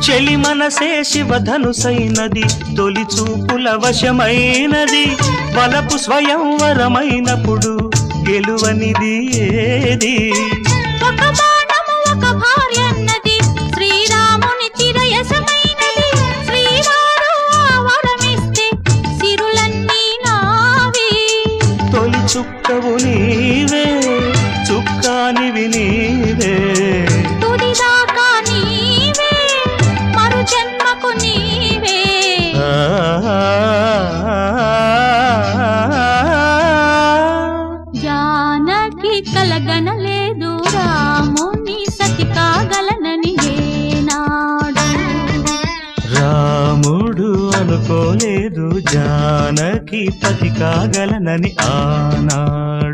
చెలి మనసే శివధనుసైనది, తొలి చూపుల వశమైనది, వలపు స్వయంవరమైనప్పుడు గెలువనిది ఏది? ఒక బాణము ఒక భార్యన్నది, శ్రీరాముని చిరయసమైనది, శ్రీవారు వరమిస్తే సిరులన్నీ నావి. తొలి చుక్కవు నీవే, చుక్కానివి నీవే, తుదిదాకా నీవే, మరు జన్మకు నీవే. జానకి కలగనలేదు రాముని సతి కాగలనని ఏనాడు, రాముడు అనుకోలేదు జానకి పతి కాగలనని ఆనాడు.